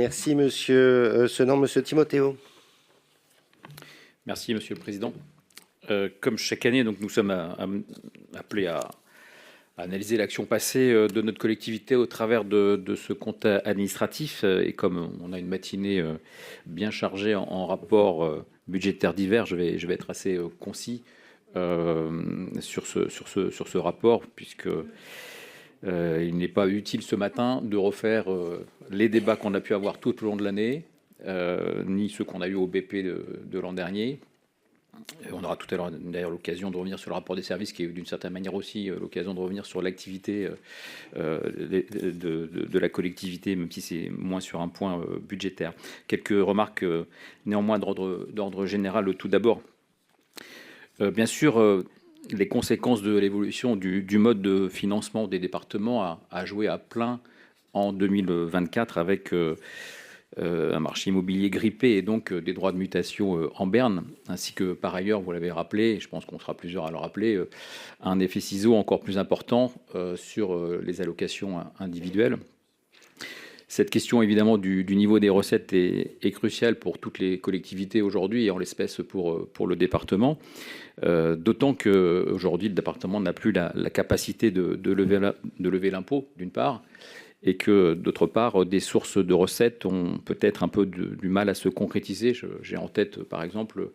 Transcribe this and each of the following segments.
Merci, monsieur Senan. Monsieur Timothéo. Merci, Monsieur le Président. Comme chaque année, donc, nous sommes appelés à analyser l'action passée de notre collectivité au travers de ce compte administratif. Et comme on a une matinée bien chargée en rapports budgétaires divers, je vais être assez concis sur ce rapport, puisque il n'est pas utile ce matin de refaire les débats qu'on a pu avoir tout au long de l'année, ni ceux qu'on a eu au BP de l'an dernier. On aura tout à l'heure d'ailleurs l'occasion de revenir sur le rapport des services, qui est d'une certaine manière aussi l'occasion de revenir sur l'activité de la collectivité, même si c'est moins sur un point budgétaire. Quelques remarques néanmoins d'ordre général. Tout d'abord, bien sûr, les conséquences de l'évolution du mode de financement des départements a joué à plein en 2024 avec un marché immobilier grippé et donc des droits de mutation en berne, ainsi que par ailleurs, vous l'avez rappelé, je pense qu'on sera plusieurs à le rappeler, un effet ciseau encore plus important sur les allocations individuelles. Cette question évidemment du niveau des recettes est cruciale pour toutes les collectivités aujourd'hui et en l'espèce pour le département, d'autant qu'aujourd'hui le département n'a plus la capacité de lever l'impôt d'une part, et que d'autre part, des sources de recettes ont peut-être un peu du mal à se concrétiser. J'ai en tête, par exemple,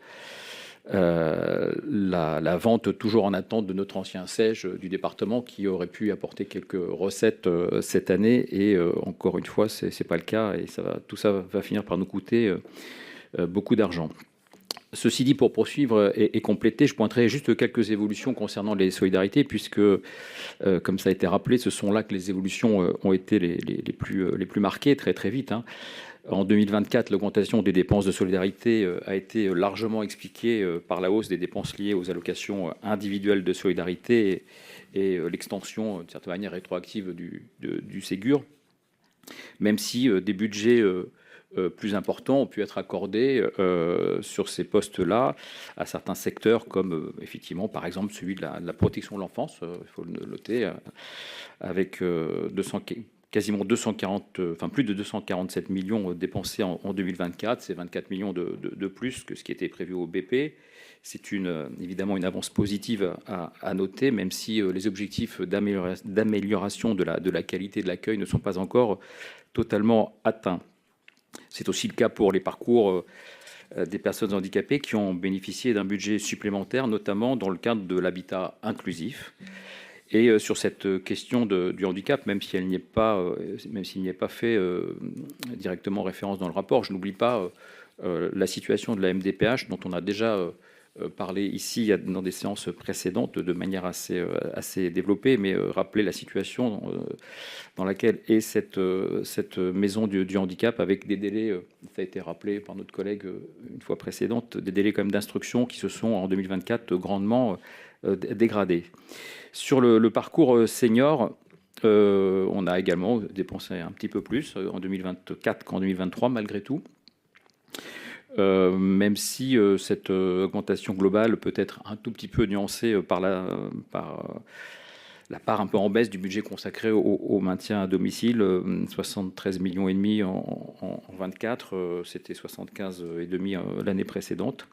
la vente toujours en attente de notre ancien SEJ du département, qui aurait pu apporter quelques recettes cette année. Et encore une fois, c'est pas le cas, et tout ça va finir par nous coûter beaucoup d'argent. Ceci dit, pour poursuivre et compléter, je pointerai juste quelques évolutions concernant les solidarités, puisque, comme ça a été rappelé, ce sont là que les évolutions ont été les plus marquées très très vite. En 2024, l'augmentation des dépenses de solidarité a été largement expliquée par la hausse des dépenses liées aux allocations individuelles de solidarité et l'extension, de certaine manière, rétroactive du Ségur, même si des budgets plus importants ont pu être accordés sur ces postes-là à certains secteurs, comme effectivement, par exemple, celui de la protection de l'enfance, il faut le noter, avec quasiment plus de 247 millions dépensés en 2024. C'est 24 millions de plus que ce qui était prévu au BP. C'est évidemment une avance positive à noter, même si les objectifs d'amélioration de la qualité de l'accueil ne sont pas encore totalement atteints. C'est aussi le cas pour les parcours des personnes handicapées qui ont bénéficié d'un budget supplémentaire, notamment dans le cadre de l'habitat inclusif. Et sur cette question du handicap, même s'il n'y est pas fait directement référence dans le rapport, je n'oublie pas la situation de la MDPH, dont on a déjà parlé ici dans des séances précédentes de manière assez développée, mais rappeler la situation dans laquelle est cette maison du handicap, avec des délais, ça a été rappelé par notre collègue une fois précédente, des délais quand même d'instruction qui se sont en 2024 grandement dégradés. Sur le parcours senior, on a également dépensé un petit peu plus en 2024 qu'en 2023 malgré tout. Même si cette augmentation globale peut être un tout petit peu nuancée par la part un peu en baisse du budget consacré au maintien à domicile, 73,5 millions en 24, c'était 75,5 l'année précédente.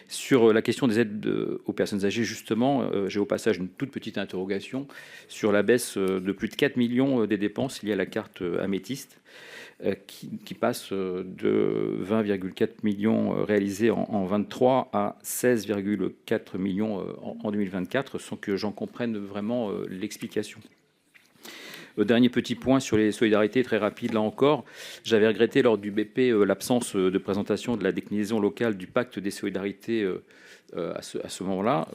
Sur la question des aides aux personnes âgées, justement, j'ai au passage une toute petite interrogation sur la baisse de plus de 4 millions des dépenses liées à la carte améthyste, qui passe de 20,4 millions réalisés en 23 à 16,4 millions en 2024, sans que j'en comprenne vraiment l'explication. Dernier petit point sur les solidarités, très rapide là encore. J'avais regretté lors du BP l'absence de présentation de la déclinaison locale du pacte des solidarités à ce moment-là.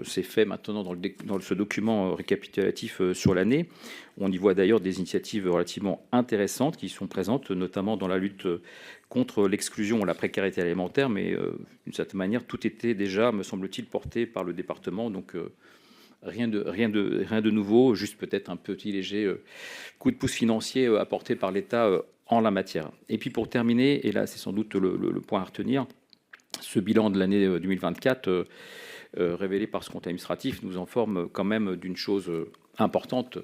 C'est fait maintenant dans ce document récapitulatif sur l'année. On y voit d'ailleurs des initiatives relativement intéressantes qui sont présentes, notamment dans la lutte contre l'exclusion ou la précarité alimentaire, mais d'une certaine manière, tout était déjà, me semble-t-il, porté par le département. Donc, rien de nouveau, juste peut-être un petit léger coup de pouce financier apporté par l'État en la matière. Et puis pour terminer, et là c'est sans doute le point à retenir, ce bilan de l'année 2024 révélé par ce compte administratif nous informe quand même d'une chose importante.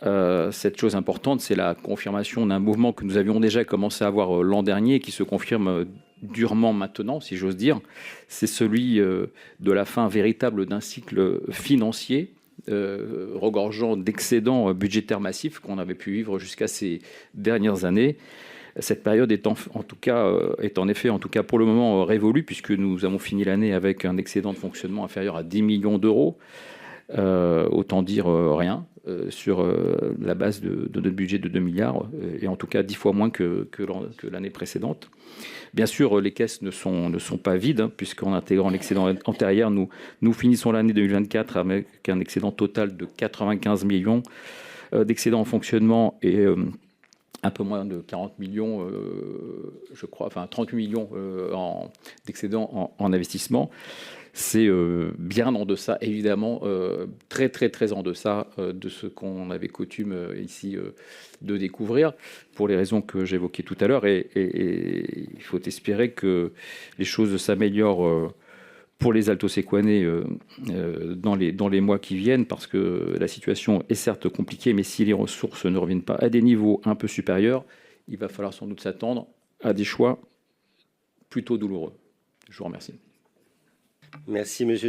Cette chose importante, c'est la confirmation d'un mouvement que nous avions déjà commencé à voir l'an dernier et qui se confirme durement maintenant, si j'ose dire. C'est celui de la fin véritable d'un cycle financier regorgeant d'excédents budgétaires massifs qu'on avait pu vivre jusqu'à ces dernières années. Cette période est en effet pour le moment révolue, puisque nous avons fini l'année avec un excédent de fonctionnement inférieur à 10 millions d'euros. Autant dire rien sur la base de notre budget de 2 milliards, et en tout cas 10 fois moins que l'année précédente. Bien sûr, les caisses ne sont pas vides, hein, puisqu'en intégrant l'excédent antérieur, nous finissons l'année 2024 avec un excédent total de 95 millions d'excédent en fonctionnement et un peu moins de 40 millions, je crois, enfin 38 millions d'excédent en investissement. C'est bien en deçà, évidemment, très très très en deçà de ce qu'on avait coutume ici de découvrir, pour les raisons que j'évoquais tout à l'heure. Et il faut espérer que les choses s'améliorent pour les Alto Sequanais dans les mois qui viennent, parce que la situation est certes compliquée, mais si les ressources ne reviennent pas à des niveaux un peu supérieurs, il va falloir sans doute s'attendre à des choix plutôt douloureux. Je vous remercie. Merci, monsieur.